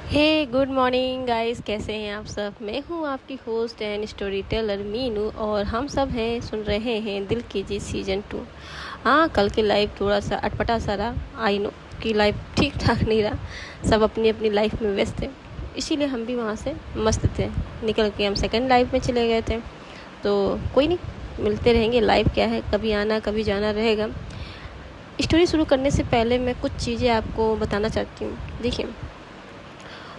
हे good morning guys, कैसे हैं आप सब। मैं हूं आपकी host and story teller Meenu और हम सब हैं सुन रहे हैं दिल की जी सीजन 2। हाँ, कल की लाइफ थोड़ा सा अटपटा सा रहा। आई नो कि लाइफ ठीक ठाक नहीं रहा, सब अपनी अपनी लाइफ में व्यस्त थे, इसीलिए हम भी वहाँ से मस्त थे। निकल के हम सेकंड लाइफ में चले गए थे, तो कोई नहीं, मिलते रहेंगे। लाइफ क्या है, कभी आना कभी जाना रहेगा। स्टोरी शुरू करने से पहले मैं कुछ चीज़ें आपको बताना चाहती हूँ। देखिए,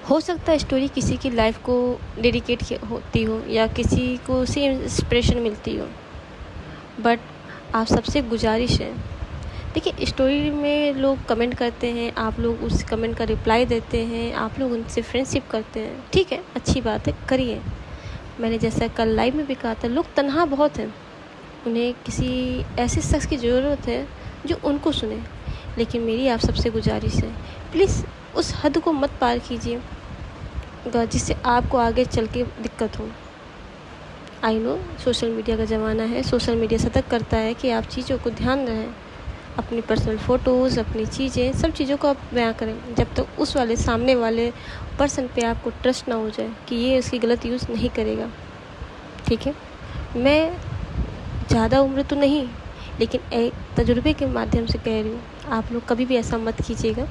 हो सकता है स्टोरी किसी की लाइफ को डेडिकेट होती हो या किसी को से इंस्पिरेशन मिलती हो, बट आप सबसे गुजारिश है, देखिए स्टोरी में लोग कमेंट करते हैं, आप लोग उस कमेंट का रिप्लाई देते हैं, आप लोग उनसे फ्रेंडशिप करते हैं, ठीक है, अच्छी बात है, करिए। मैंने जैसा कल लाइव में भी कहा था, लोग तन्हा बहुत हैं, उन्हें किसी ऐसे शख्स की ज़रूरत है जो उनको सुने। लेकिन मेरी आप सबसे गुजारिश है, प्लीज़ उस हद को मत पार कीजिए जिससे आपको आगे चल के दिक्कत हो। आई नो सोशल मीडिया का ज़माना है, सोशल मीडिया सतर्क करता है कि आप चीज़ों को ध्यान रहें, अपनी पर्सनल फ़ोटोज़, अपनी चीज़ें, सब चीज़ों को आप बयां करें जब तक उस वाले सामने वाले पर्सन पे आपको ट्रस्ट ना हो जाए कि ये उसकी गलत यूज़ नहीं करेगा, ठीक है। मैं ज़्यादा उम्र तो नहीं, लेकिन एक तजुर्बे के माध्यम से कह रही हूँ, आप लोग कभी भी ऐसा मत कीजिएगा।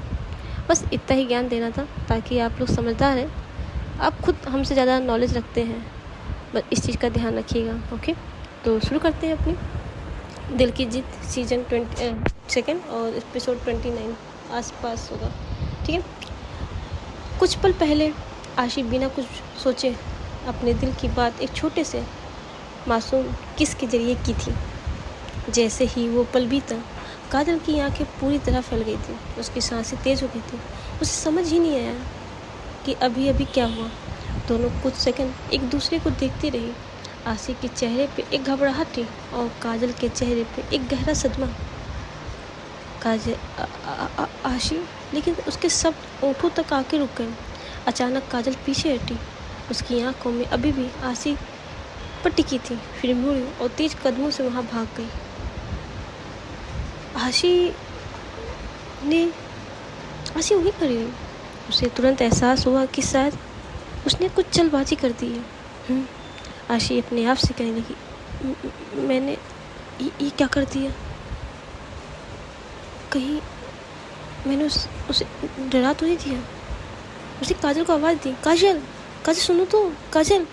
बस इतना ही ज्ञान देना था ताकि आप लोग समझदार हैं, आप खुद हमसे ज़्यादा नॉलेज रखते हैं, बस इस चीज़ का ध्यान रखिएगा। ओके, तो शुरू करते हैं अपनी दिल की जीत सीजन 22 और एपिसोड 29 आसपास होगा, ठीक है। कुछ पल पहले आशी बिना कुछ सोचे अपने दिल की बात एक छोटे से मासूम किस के ज़रिए की थी। जैसे ही वो पल बीता, काजल की आंखें पूरी तरह फैल गई थी, उसकी सांसें तेज़ हो गई थी। उसे समझ ही नहीं आया कि अभी अभी क्या हुआ। दोनों कुछ सेकंड एक दूसरे को देखती रही। आशी के चेहरे पे एक घबराहट थी और काजल के चेहरे पे एक गहरा सदमा। काजल आशी, लेकिन उसके सब ओंठों तक आके रुक गए। अचानक काजल पीछे हटी, उसकी आंखों में अभी भी आशी पर टिकी थी, फिर मुड़ी और तेज कदमों से वहाँ भाग गई। आशी वहीं खड़ी रही। उसे तुरंत एहसास हुआ कि शायद उसने कुछ जल्दबाजी कर दी है। आशी अपने आप से कहने लगी, मैंने ये क्या कर दिया, कहीं मैंने उसे डरा तो नहीं दिया। उसे काजल को आवाज़ दी, काजल काजल सुनो तो, काजल।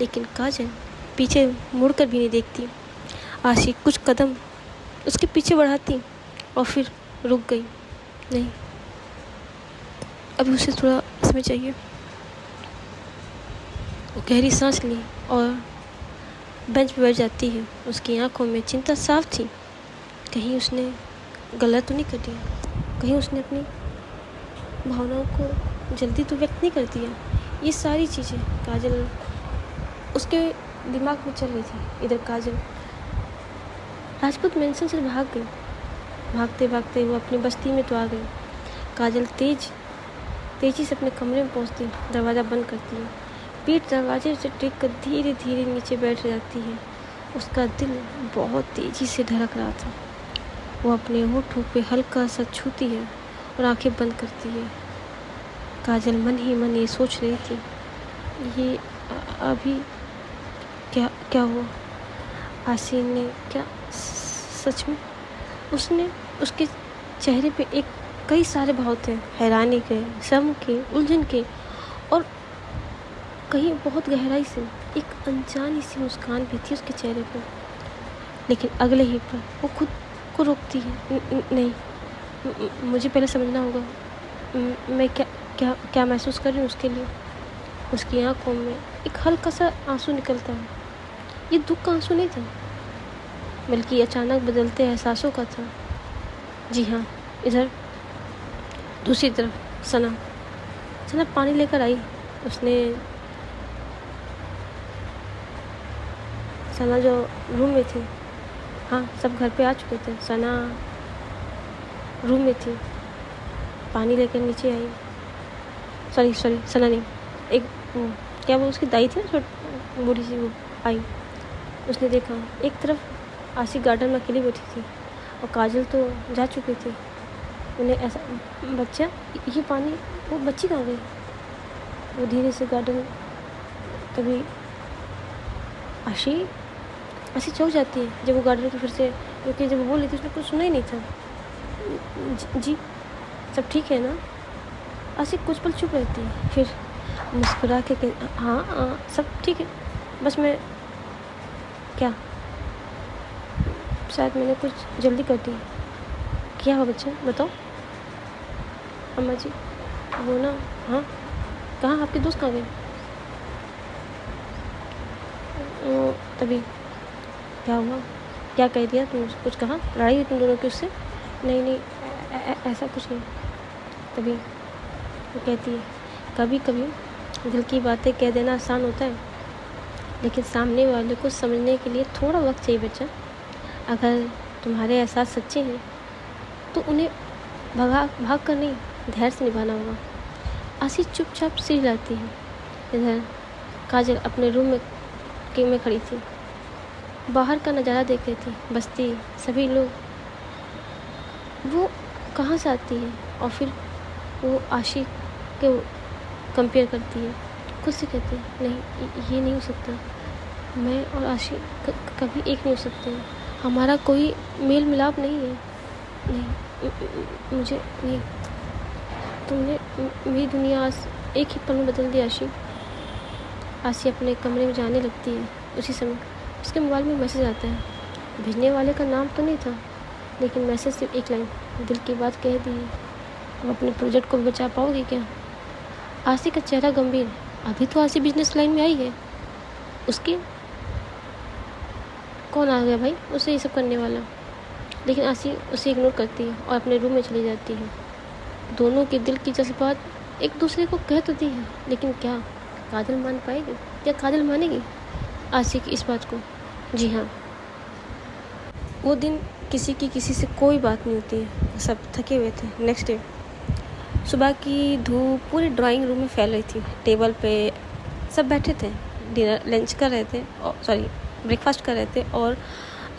लेकिन काजल पीछे मुड़कर भी नहीं देखती। आशी कुछ कदम उसके पीछे बढ़ाती और फिर रुक गई। नहीं, अभी उसे थोड़ा समय चाहिए। वो गहरी सांस ली और बेंच पर बैठ जाती है। उसकी आंखों में चिंता साफ थी, कहीं उसने गलत तो नहीं कर दिया, कहीं उसने अपनी भावनाओं को जल्दी तो व्यक्त नहीं कर दिया। ये सारी चीज़ें काजल उसके दिमाग में चल रही थी। इधर काजल राजपूत मेंशन से भाग गई। भागते भागते वो अपनी बस्ती में तो आ गई। काजल तेजी से अपने कमरे में पहुंचती, दरवाज़ा बंद करती है, पीठ दरवाजे से टिक कर धीरे धीरे नीचे बैठ जाती है। उसका दिल बहुत तेज़ी से धड़क रहा था। वो अपने होठों पे हल्का सा छूती है और आंखें बंद करती है। काजल मन ही मन ये सोच रही थी, ये अभी क्या क्या हुआ। आशी ने क्या सच में उसने उसके चेहरे पे एक कई सारे भाव थे, हैरानी के, शर्म के, उलझन के और कहीं बहुत गहराई से एक अनजानी सी मुस्कान भी थी उसके चेहरे पर। लेकिन अगले ही पल वो खुद को रोकती है, नहीं, मुझे पहले समझना होगा मैं क्या क्या क्या महसूस कर रही हूँ उसके लिए। उसकी आंखों में एक हल्का सा आंसू निकलता है। ये दुख का आंसू नहीं था, बल्कि अचानक बदलते एहसासों का था। जी हाँ, इधर दूसरी तरफ सना पानी लेकर आई। उसने सना जो रूम में थी, हाँ सब घर पे आ चुके थे, सना रूम में थी, पानी लेकर नीचे आई। सॉरी सना नहीं, एक क्या वो उसकी दाई थी ना, बूढ़ी सी, वो आई। उसने देखा एक तरफ आशी गार्डन में अकेली बैठी थी और काजल तो जा चुकी थी। उन्हें ऐसा, बच्चा ये पानी, वो बच्ची कहाँ गई। वो धीरे से गार्डन तभी आशी आशी चौंक जाती है जब वो गार्डन को फिर से, क्योंकि जब वो बोल रही थी उसने कुछ सुना ही नहीं था। जी सब ठीक है ना? आशी कुछ पल चुप रहती है, फिर मुस्कुरा के हाँ हाँ सब ठीक है, बस मैं क्या शायद मैंने कुछ जल्दी कर दी। क्या हो बच्चा बताओ? अम्मा जी वो ना, हाँ कहाँ आपके दोस्त कहाँ गए? तभी क्या हुआ? क्या कह दिया तुम? कुछ कहा? लड़ाई हुई तुम दोनों की उससे? नहीं नहीं ऐसा कुछ नहीं। तभी वो कहती है कभी कभी दिल की बातें कह देना आसान होता है, लेकिन सामने वाले को समझने के लिए थोड़ा वक्त चाहिए बच्चा। अगर तुम्हारे एहसास सच्चे हैं तो उन्हें भाग कर नहीं, धैर्य से निभाना होगा। आशी चुपचाप सिर हिलाती है। इधर काजल अपने रूम में खड़ी थी, बाहर का नज़ारा देख रही थी। बस्ती सभी लोग, वो कहाँ से आती है? और फिर वो आशी के कंपेयर करती है, खुद से कहती है नहीं ये नहीं हो सकता, मैं और आशी कभी एक नहीं हो सकते हैं, हमारा कोई मेल मिलाप नहीं है। नहीं मुझे नहीं, तुमने मेरी दुनिया आज एक ही पल में बदल दी आशी। आशी अपने कमरे में जाने लगती है। उसी समय उसके मोबाइल में मैसेज आता है। भेजने वाले का नाम तो नहीं था, लेकिन मैसेज सिर्फ एक लाइन, दिल की बात कह दी है। अब अपने प्रोजेक्ट को बचा पाओगी क्या? आशी का चेहरा गंभीर। अभी तो आशी बिजनेस लाइन में आई है, उसकी कौन आ गया भाई उसे ये सब करने वाला? लेकिन आशी उसे इग्नोर करती है और अपने रूम में चली जाती है। दोनों के दिल की जज्बात एक दूसरे को कह तो दी है, लेकिन क्या काजल मान पाएगी? क्या काजल मानेगी आशी की इस बात को? जी हाँ, वो दिन किसी से कोई बात नहीं होती है, सब थके हुए थे। नेक्स्ट डे सुबह की धूप पूरे ड्राइंग रूम में फैल रही थी। टेबल पे सब बैठे थे, डिनर लंच कर रहे थे, और ब्रेकफास्ट कर रहे थे और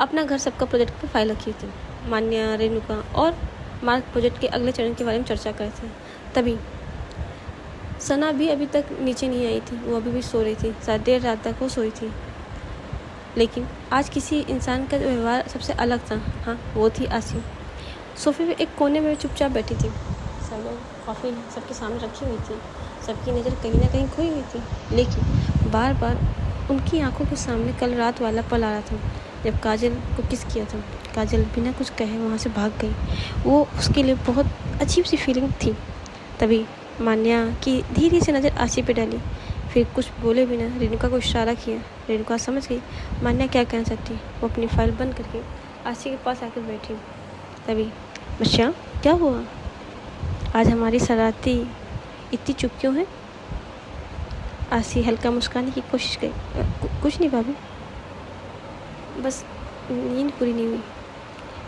अपना घर सबका प्रोजेक्ट पे फाइल रखी थी। मान्या, रेणुका और मार्क प्रोजेक्ट के अगले चरण के बारे में चर्चा कर रहे थे। तभी सना भी अभी तक नीचे नहीं आई थी, वो अभी भी सो रही थी, शायद देर रात तक वो सोई थी। लेकिन आज किसी इंसान का व्यवहार सबसे अलग था। हाँ वो थी आशी। सोफे पे एक कोने में चुपचाप बैठी थी। सब लोग कॉफ़ी सबके सामने रखी हुई थी, सबकी नज़र कहीं ना कहीं खोई हुई थी, लेकिन बार बार उनकी आंखों के सामने कल रात वाला पल आ रहा था जब काजल को किस किया था। काजल बिना कुछ कहे वहाँ से भाग गई। वो उसके लिए बहुत अजीब सी फीलिंग थी। तभी मान्या की धीरे से नज़र आशी पे डाली, फिर कुछ बोले बिना रेणुका को इशारा किया। रेणुका समझ गई मान्या क्या कहना चाहती। वो अपनी फाइल बंद करके आशी के पास आकर बैठी। तभी बच्चा क्या हुआ? आज हमारी शरारती इतनी चुप क्यों है? आशी हल्का मुस्काने की कोशिश की। कुछ नहीं भाभी, बस नींद पूरी नहीं हुई।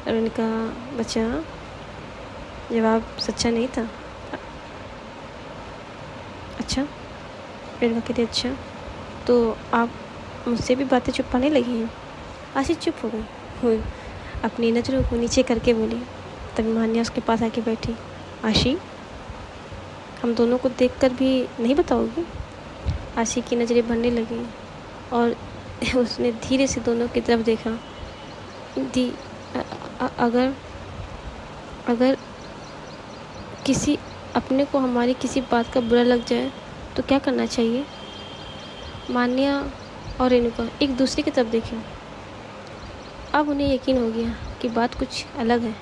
उन्होंने कहा बच्चा जवाब सच्चा नहीं था। अच्छा, रेणुका कहती अच्छा तो आप मुझसे भी बातें छुपाने लगी हैं? आशी चुप हो गई, अपनी नज़रों को नीचे करके बोली। तभी मान्या उसके पास आके बैठी। आशी हम दोनों को देखकर भी नहीं बताओगी? आशी की नज़रें भरने लगी और उसने धीरे से दोनों की तरफ देखा। दी अगर किसी अपने को हमारी किसी बात का बुरा लग जाए तो क्या करना चाहिए? मान्या और रेणुका एक दूसरे की तरफ देखें। अब उन्हें यकीन हो गया कि बात कुछ अलग है।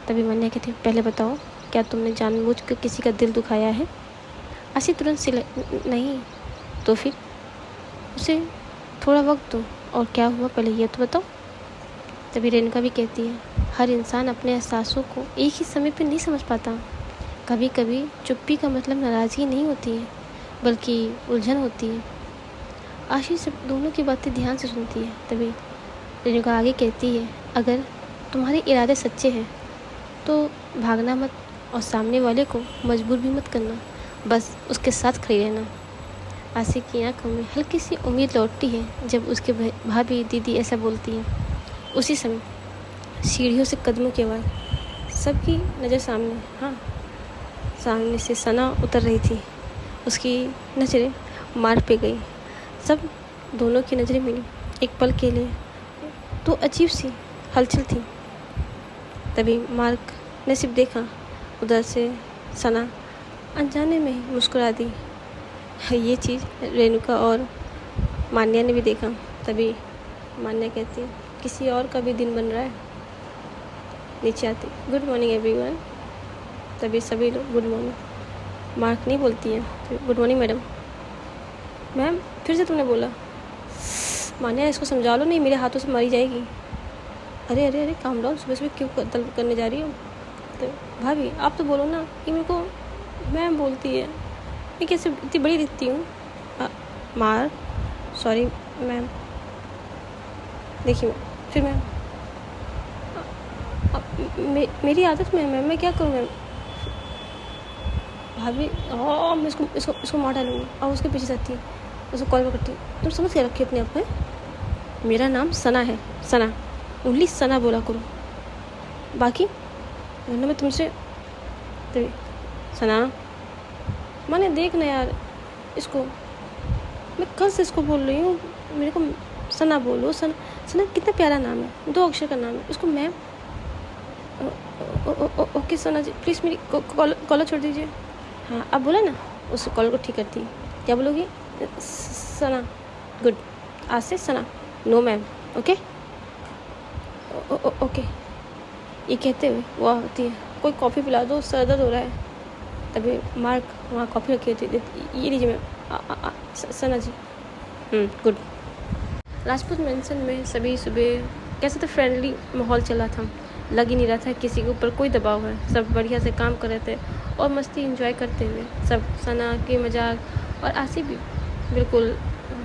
तभी मान्या कहती पहले बताओ, क्या तुमने जानबूझकर किसी का दिल दुखाया है? आशी तुरंत नहीं। तो फिर उसे थोड़ा वक्त दो, और क्या हुआ पहले ये तो बताओ। तभी रेणुका भी कहती है हर इंसान अपने एहसासों को एक ही समय पर नहीं समझ पाता। कभी कभी चुप्पी का मतलब नाराज़गी नहीं होती है, बल्कि उलझन होती है। आशी सब दोनों की बातें ध्यान से सुनती है। तभी रेणुका आगे कहती है अगर तुम्हारे इरादे सच्चे हैं तो भागना मत, और सामने वाले को मजबूर भी मत करना, बस उसके साथ खड़ी रहना। आशी की आंखों में हल्की सी उम्मीद लौटती है जब उसके भाभी दीदी ऐसा बोलती हैं। उसी समय सीढ़ियों से कदमों की आवाज़, सबकी नज़र सामने। हाँ, सामने से सना उतर रही थी। उसकी नज़रें मार्क पे गई। सब दोनों की नज़रें मिली एक पल के लिए, तो अजीब सी हलचल थी। तभी मार्क ने सिर्फ देखा, उधर से सना अनजाने में ही मुस्कुरा दी। ये चीज़ रेणुका और मान्या ने भी देखा। तभी मान्या कहती, किसी और का भी दिन बन रहा है। नीचे आती, गुड मॉर्निंग एवरीवन। तभी सभी लोग गुड मॉर्निंग। मार्क नहीं बोलती है, गुड मॉर्निंग मैडम। मैम फिर से तुमने बोला। मान्या इसको समझा लो, नहीं मेरे हाथों से मारी जाएगी। अरे अरे अरे काम डाउन, सुबह सुबह क्यों कत्ल करने जा रही हो? तो भाभी आप तो बोलो ना कि मेरे को मैम बोलती है, मैं कैसे इतनी बड़ी दिखती हूँ? Mark sorry ma'am. देखिए फिर मैम मेरी आदत में है मैम, मैं क्या करूँ मैम? भाभी मैं इसको इसको इसको मार डालूंगी। और उसके पीछे जाती है, उसको कॉल करती है। तुम समझ के रखी अपने आप में, मेरा नाम सना है, सना, ओनली सना बोला करो, बाकी वरना मैं तुमसे। तभी सना, मैंने देख ना यार इसको, मैं कल से इसको बोल रही हूँ मेरे को सना बोलो। सना सना कितना प्यारा नाम है, 2 अक्षर का नाम है। उसको ma'am okay Sana ji please मेरी कॉलर छोड़ दीजिए। हाँ अब बोला ना, उस कॉल को ठीक करती। क्या बोलोगी? सना गुड, आज से सना, नो मैम, ओके ओके। ये कहते हुए वो आती है, कोई कॉफ़ी पिला दो, सर दर्द हो रहा है। तभी मार्क वहाँ कॉफ़ी रखी होती है, ये लीजिए मैम। सना जी गुड। राजपूत मेंशन में सभी सुबह कैसे तो फ्रेंडली माहौल चला था, लग ही नहीं रहा था किसी के ऊपर कोई दबाव है। सब बढ़िया से काम कर रहे थे और मस्ती एंजॉय करते हुए। सब सना के मजाक और आसिफ भी बिल्कुल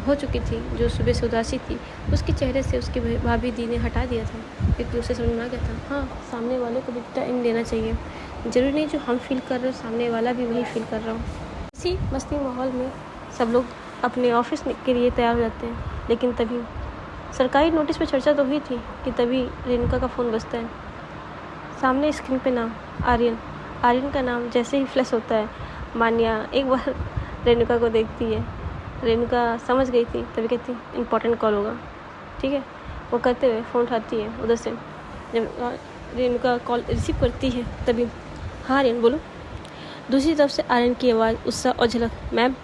हो चुकी थी। जो सुबह से उदासी थी उसके चेहरे से उसकी भाभी दी ने हटा दिया था, क्योंकि उसे समझ में आ गया था हाँ सामने वाले को भी टाइम देना चाहिए। ज़रूरी नहीं जो हम फील कर रहे हो सामने वाला भी वही फील कर रहा हो। इसी मस्ती माहौल में सब लोग अपने ऑफिस के लिए तैयार हो जाते हैं। लेकिन तभी सरकारी नोटिस पे चर्चा तो हुई थी कि तभी रेणुका का फ़ोन बजता है। सामने स्क्रीन पे नाम आर्यन। आर्यन का नाम जैसे ही फ्लैश होता है, मान्या एक बार रेणुका को देखती है। रेणुका समझ गई थी, तभी कहती इम्पोर्टेंट कॉल होगा, ठीक है। वो करते हुए फ़ोन उठाती है। उधर से जब रेणुका कॉल रिसीव करती है तभी हाँ आर्यन बोलो। दूसरी तरफ से आर्यन की आवाज़, उत्साह और झलक। मैम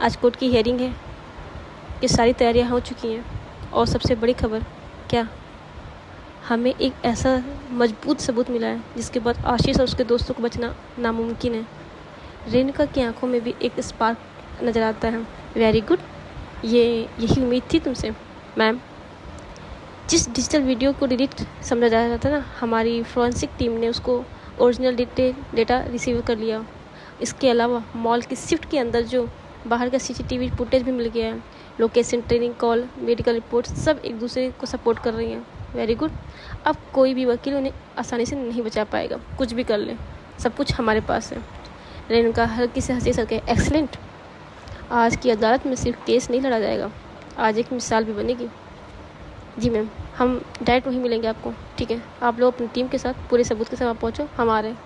आज कोर्ट की हियरिंग है, ये सारी तैयारियां हो चुकी हैं और सबसे बड़ी खबर क्या, हमें एक ऐसा मजबूत सबूत मिला है जिसके बाद आशीष और उसके दोस्तों को बचना नामुमकिन है। रेणुका की आंखों में भी एक स्पार्क नज़र आता है। वेरी गुड, यही उम्मीद थी तुमसे मैम। जिस डिजिटल वीडियो को डिलीट समझा जा रहा था ना, हमारी फॉरेंसिक टीम ने उसको ओरिजिनल डेटा रिसीव कर लिया। इसके अलावा मॉल की शिफ्ट के अंदर जो बाहर का सीसीटीवी फुटेज भी मिल गया है। Location, training call, medical report सब एक दूसरे को सपोर्ट कर रही हैं। वेरी गुड, अब कोई भी वकील उन्हें आसानी से नहीं बचा पाएगा, कुछ भी कर ले, सब कुछ हमारे पास है। रेणुका हल्की से हंसी सके, एक्सीलेंट, आज की अदालत में सिर्फ केस नहीं लड़ा जाएगा, आज एक मिसाल भी बनेगी। जी मैम, हम डायरेक्ट वहीं मिलेंगे आपको, ठीक है। आप लोग अपनी टीम के साथ पूरे सबूत के साथ आप पहुँचो, हम आ रहे हैं।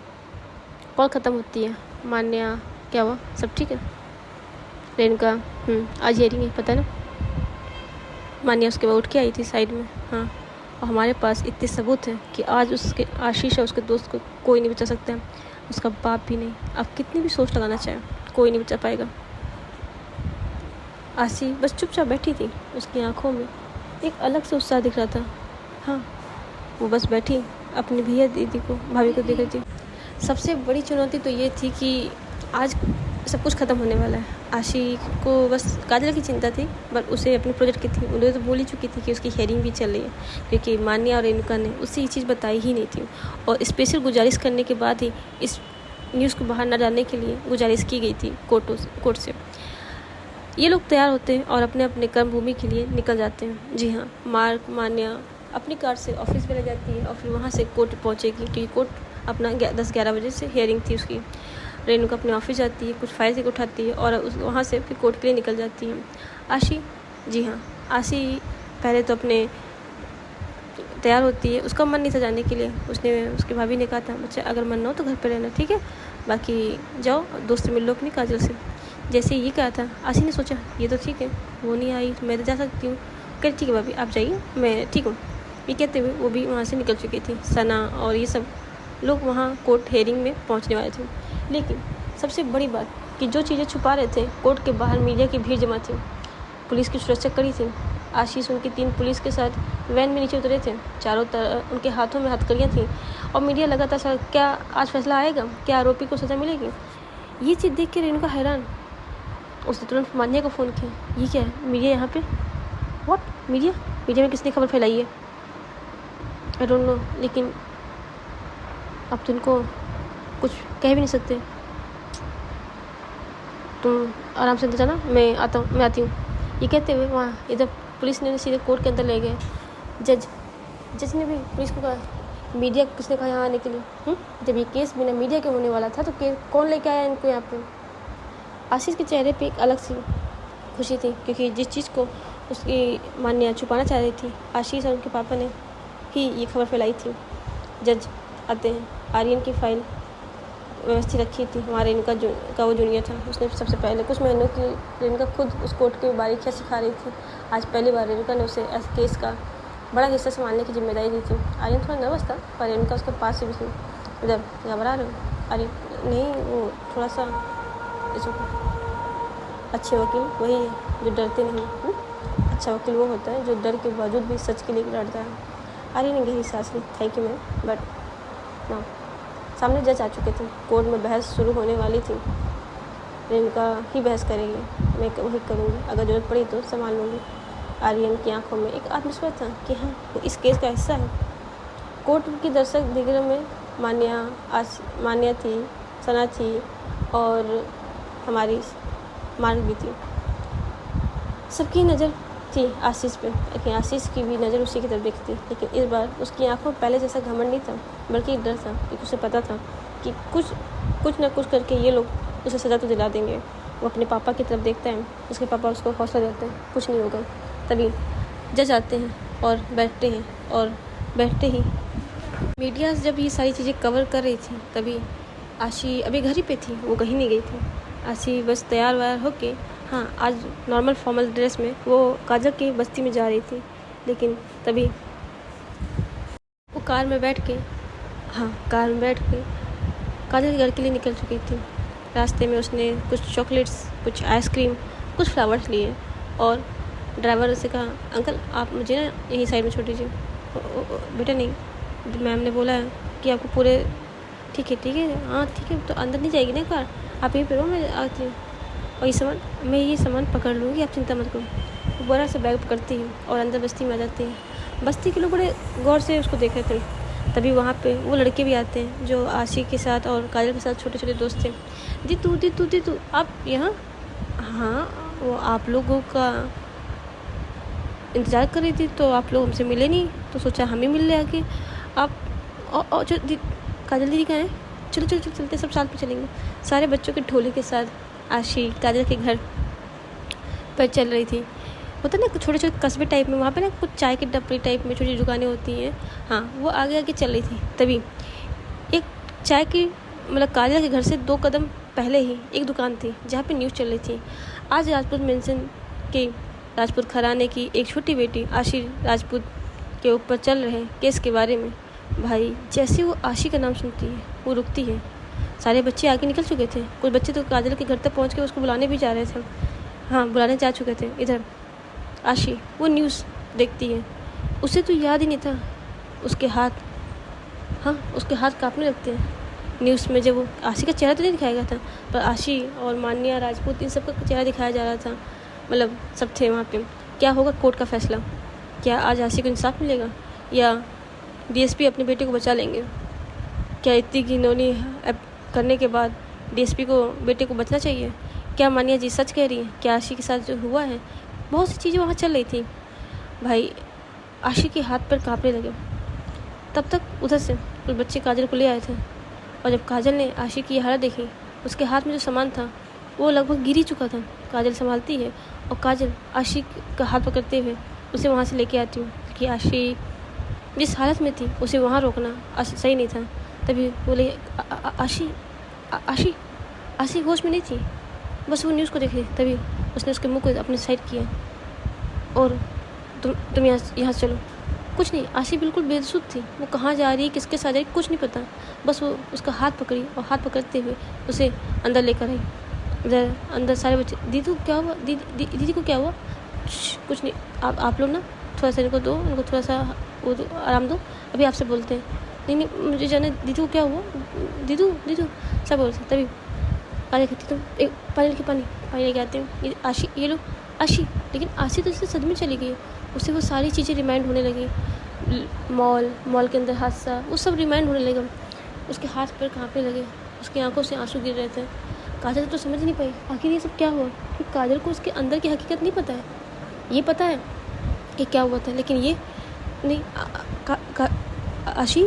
कॉल ख़त्म होती है। मान्या, क्या हुआ, सब ठीक है? रेणुका, आज हियरिंग है, पता है ना? मान्या उसके बाद उठ के आई थी साइड में। हाँ, और हमारे पास इतने सबूत हैं कि आज उसके आशीष और उसके दोस्त को कोई नहीं बचा सकता है, उसका बाप भी नहीं। आप कितनी भी सोच लगाना चाहें, कोई नहीं बचा पाएगा। आशी बस चुपचाप बैठी थी, उसकी आंखों में एक अलग से उत्साह दिख रहा था। हाँ, वो बस बैठी अपनी भैया दीदी को, भाभी को देख रही थी। सबसे बड़ी चुनौती तो ये थी कि आज सब कुछ ख़त्म होने वाला है। आशी को बस काजल की चिंता थी, बट उसे अपने प्रोजेक्ट की थी। उन्हें तो बोल ही चुकी थी कि उसकी हियरिंग भी चल रही है, क्योंकि मान्या और रेणुका ने उससे ये चीज़ बताई ही नहीं थी। और स्पेशल गुजारिश करने के बाद ही इस न्यूज़ को बाहर न डालने के लिए गुजारिश की गई थी कोर्ट से। ये लोग तैयार होते हैं और अपने अपने कर्मभूमि के लिए निकल जाते हैं। जी हाँ, मान्या अपनी कार से ऑफिस में ले जाती है और फिर वहाँ से कोर्ट पहुँचेगी, क्योंकि कोर्ट अपना 10-11 बजे से हियरिंग थी उसकी। रेणुका अपने ऑफिस जाती है, कुछ फाइल्स उठाती है और वहाँ से फिर कोर्ट के लिए निकल जाती है। आशी, जी हाँ, आशी पहले तो अपने तैयार होती है, उसका मन नहीं था जाने के लिए। उसकी भाभी ने कहा था, बच्चा अगर मन ना हो तो घर पे रहना, ठीक है, बाकी जाओ दोस्त मिल लो अपनी काजल से। जैसे ये कहा था, आशी ने सोचा ये तो ठीक है, वो नहीं आई तो मैं तो जा सकती हूँ। कह ठीक है भाभी आप जाइए, मैं ठीक हूँ। ये कहते हुए वो भी वहाँ से निकल चुकी थी। सना और ये सब लोग वहाँ कोर्ट हेयरिंग में पहुँचने वाले थे। लेकिन सबसे बड़ी बात कि जो चीज़ें छुपा रहे थे, कोर्ट के बाहर मीडिया की भीड़ जमा थी, पुलिस की सुरक्षा कड़ी थी। आशीष उनकी 3 पुलिस के साथ वैन में नीचे उतरे थे। चारों तरफ उनके हाथों में हथकड़ियाँ थीं और मीडिया लगातार सर क्या आज फैसला आएगा, क्या आरोपी को सज़ा मिलेगी। ये चीज़ देख के रेणुका हैरान, उसने तुरंत मान्या को फ़ोन किया। ये क्या है, मीडिया यहाँ पे? What media? मीडिया में किसने खबर फैलाई है? आई डोंट नो, लेकिन अब तो इनको कुछ कह भी नहीं सकते। तुम आराम से अंदर जाना, मैं आती हूँ। ये कहते हुए वहाँ इधर पुलिस ने सीधे कोर्ट के अंदर ले गए। जज ने भी पुलिस को कहा मीडिया किसने कहा यहाँ आने के लिए? जब ये केस बिना मीडिया के होने वाला था तो कौन लेके आया इनको यहाँ पे? आशीष के चेहरे पे एक अलग सी खुशी थी, क्योंकि जिस चीज़ को उसकी मान्या छुपाना चाह रही थी, आशीष और उनके पापा ने ही ये खबर फैलाई थी। जज आते हैं, आर्यन की फाइल व्यवस्थित रखी थी। वहाँ रेणुका का वो जूनियर था, उसने सबसे पहले कुछ महीनों की रेणुका खुद उस कोर्ट की बारीकियाँ सिखा रही थी। आज पहली बार रेणुका ने उसे इस केस का बड़ा हिस्सा संभालने की जिम्मेदारी दी थी। आर्यन थोड़ा नर्वस था, पर रेणुका उसके पास से भी थी। इधर घबरा रहे हो? आर्यन नहीं, वो थोड़ा सा अच्छे वकील वही है जो डरते नहीं। अच्छा वकील वो होता है जो डर के बावजूद भी सच के लिए लड़ता है। आर्यन ने गहरी सांस ली, थैंक यू मैम, बट ना। सामने जज आ चुके थे। कोर्ट में बहस शुरू होने वाली थी। रेणुका ही बहस करेगी, मैं वही करूँगी, अगर ज़रूरत पड़ी तो संभाल लूँगी। आर्यन की आंखों में एक आत्मविश्वास था कि हाँ वो इस केस का हिस्सा है। कोर्ट की दर्शक दिग्गज में मान्या थी, सना थी और हमारी मार्ग भी थी। सबकी नज़र थी आशीष पे, लेकिन आशीष की भी नज़र उसी की तरफ देखती। लेकिन इस बार उसकी आंखों में पहले जैसा घमंड नहीं था, बल्कि एक डर था, क्योंकि उसे पता था कि कुछ ना कुछ करके ये लोग उसे सज़ा तो दिला देंगे। वो अपने पापा की तरफ देखता है, उसके पापा उसको हौसला देते हैं, कुछ नहीं होगा। तभी जज आते हैं और बैठते ही मीडिया जब ये सारी चीज़ें कवर कर रही थी, तभी आशी अभी घर ही पे थी, वो कहीं नहीं गई थी। आशी बस तैयार व्यार होके, हाँ आज नॉर्मल फॉर्मल ड्रेस में वो काजल की बस्ती में जा रही थी। लेकिन तभी वो कार में बैठ के काजल के घर के लिए निकल चुकी थी। रास्ते में उसने कुछ चॉकलेट्स, कुछ आइसक्रीम, कुछ फ्लावर्स लिए और ड्राइवर से कहा अंकल आप मुझे ना यहीं साइड में छोड़ दीजिए। बेटा नहीं, मैम ने बोला है कि आपको पूरे ठीक है हाँ ठीक है, तो अंदर नहीं जाएगी ना कार, आप यहीं पे रहो, मैं आती हूँ और मैं ये सामान पकड़ लूँगी, आप चिंता मत करो। वो बड़ा सा बैग पकड़ती है और अंदर बस्ती में आ जाती है। बस्ती के लोग बड़े गौर से उसको देख रहे थे। तभी वहाँ पे वो लड़के भी आते हैं जो आशी के साथ और काजल के साथ छोटे छोटे दोस्त थे। दीतू आप यहाँ? हाँ, वो आप लोगों का इंतज़ार कर रही थी, तो आप लोग हमसे मिले नहीं, तो सोचा हम ही मिल ले आके। आप काजल दीदी कहाँ है? चलो चलते, सब साथ में चलेंगे। सारे बच्चों के ढोले के साथ आशी काजल के घर पर चल रही थी। होता ना छोटे छोटे कस्बे टाइप में, वहाँ पे ना कुछ चाय की टपरी टाइप में छोटी दुकानें होती हैं। हाँ, वो आगे चल रही थी। तभी एक चाय की मतलब काजल के घर से 2 कदम पहले ही एक दुकान थी जहाँ पे न्यूज़ चल रही थी। आज राजपूत मेंशन के राजपूत घराने की एक छोटी बेटी आशी राजपूत के ऊपर चल रहे केस के बारे में। भाई जैसे वो आशी का नाम सुनती है वो रुकती है। सारे बच्चे आगे निकल चुके थे, कुछ बच्चे तो काजल के घर तक पहुंच के उसको बुलाने भी जा रहे थे। हाँ, बुलाने जा चुके थे। इधर आशी वो न्यूज़ देखती है, उसे तो याद ही नहीं था उसके हाथ कांपने लगते हैं। न्यूज़ में जब वो आशी का चेहरा तो नहीं दिखाया गया था, पर आशी और मान्या राजपूत इन सब का चेहरा दिखाया जा रहा था। मतलब सब थे वहाँ पे। क्या होगा कोर्ट का फैसला? क्या आज आशी को इंसाफ मिलेगा या डीएसपी अपने बेटे को बचा लेंगे? क्या इतनी घिनौनी करने के बाद डीएसपी को बेटे को बचना चाहिए? क्या मान्या जी सच कह रही है? क्या आशी के साथ जो हुआ है? बहुत सी चीज़ें वहाँ चल रही थी। भाई आशी के हाथ पर कांपने लगे। तब तक उधर से कुछ बच्चे काजल को ले आए थे और जब काजल ने आशी की हालत देखी, उसके हाथ में जो सामान था वो लगभग गिर ही चुका था। काजल संभालती है और काजल आशी का हाथ पकड़ते हुए उसे वहाँ से लेके आती हूँ कि आशी जिस हालत में थी उसे वहाँ रोकना सही नहीं था। तभी बोले आशी होश में नहीं थी। बस वो न्यूज़ को देख ली, तभी उसने उसके मुंह को अपने साइड किया और तुम यहाँ से चलो। कुछ नहीं, आशी बिल्कुल बेसुध थी। वो कहाँ जा रही है, किसके साथ जा रही, कुछ नहीं पता। बस वो उसका हाथ पकड़ी और हाथ पकड़ते हुए उसे अंदर लेकर आई। इधर अंदर सारे बच्चे, दीदी क्या हुआ, दीदी को क्या हुआ? कुछ नहीं, आप लोग ना थोड़ा सा इनको दो, इनको थोड़ा सा वो दो, आराम दो, अभी आपसे बोलते हैं। नहीं मुझे जाना, दीदी को क्या हुआ, दीदू सब बोलते। तभी पानी कहती, तुम एक पानी लेके पानी लेके आती हूँ। ये आशी, ये लो आशी। लेकिन आशी तो इससे सदमे चली गई। उसे वो सारी चीज़ें रिमाइंड होने लगी, मॉल के अंदर हादसा, वो सब रिमाइंड होने लगा। उसके हाथ पैर कांपने लगे, उसकी आंखों से आंसू गिर रहे थे। काजल तो समझ नहीं पाई आखिर ये सब क्या हुआ, क्योंकि काजल को उसके अंदर की हकीकत नहीं पता है। ये पता है कि क्या हुआ था, लेकिन ये नहीं। आशी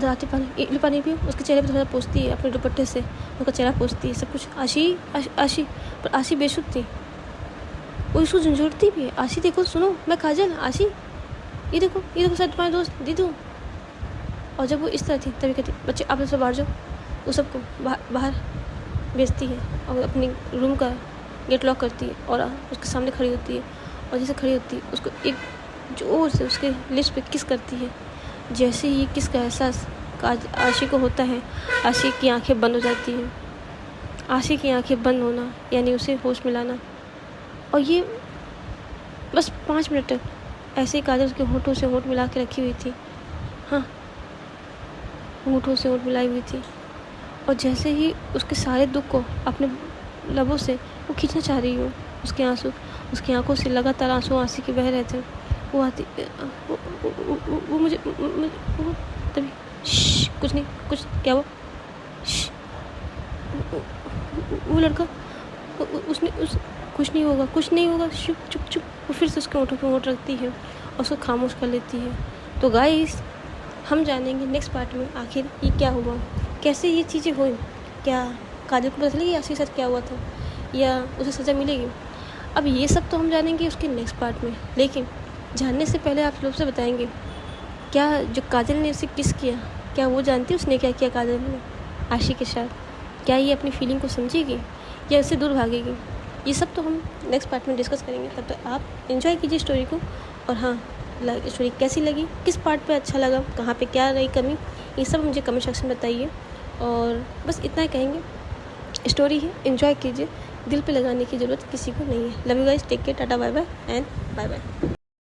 दराते पानी पियो। उसके चेहरे पे थोड़ा पोंछती है अपने दुपट्टे से, उसका चेहरा पोंछती है, सब कुछ। आशी पर आशी बेसुध थी, वो इसको झंझोड़ती भी है। आशी देखो, सुनो, मैं काजल, आशी ये देखो शायद तुम्हारे दोस्त दीदू। और जब वो इस तरह थी तभी कहती, बच्चे आप लोग सब बाहर जाओ। वो सबको बाहर भेजती है और अपनी रूम का गेट लॉक करती है और उसके सामने खड़ी होती है। और जैसे खड़ी होती है उसको एक जोर से उसके लिप्स पे किस करती है। जैसे ही किस का एहसास आशी को होता है, आशी की आंखें बंद हो जाती हैं। आशी की आंखें बंद होना यानी उसे होश मिलाना। और ये बस 5 मिनट तक ऐसे ही काजल उसके होठों से होठ मिला के रखी हुई थी। हाँ, होठों से होठ मिलाई हुई थी। और जैसे ही उसके सारे दुख को अपने लबों से वो खींचना चाह रही हो, उसके आंसू, उसकी आंखों से लगातार आंसू के बह रहे थे। वो आती, वो मुझे तभी कुछ नहीं, कुछ क्या वो लड़का उसने कुछ नहीं होगा चुप। वो फिर से उसके होठों पे होठ रखती है और उसको खामोश कर लेती है। तो गाइस, हम जानेंगे नेक्स्ट पार्ट में आखिर ये क्या हुआ, कैसे ये चीज़ें हुई। क्या काजल को पता चलेगी आशी के साथ क्या हुआ था, या उसे सज़ा मिलेगी? अब ये सब तो हम जानेंगे उसके नेक्स्ट पार्ट में। लेकिन जानने से पहले आप लोग से बताएंगे, क्या जो काजल ने उसे किस किया, क्या वो जानती है उसने क्या किया काजल ने आशी के साथ? क्या ये अपनी फीलिंग को समझेगी या उससे दूर भागेगी? ये सब तो हम नेक्स्ट पार्ट में डिस्कस करेंगे। तब तक आप एंजॉय कीजिए स्टोरी को। और हाँ, स्टोरी कैसी लगी, किस पार्ट पे अच्छा लगा, कहाँ पे क्या रही कमी, ये सब मुझे कमेंट सेक्शन में बताइए। और बस इतना ही कहेंगे, स्टोरी है, एंजॉय कीजिए, दिल पे लगाने की ज़रूरत किसी को नहीं है। Love you guys, take care, tata bye bye and bye bye.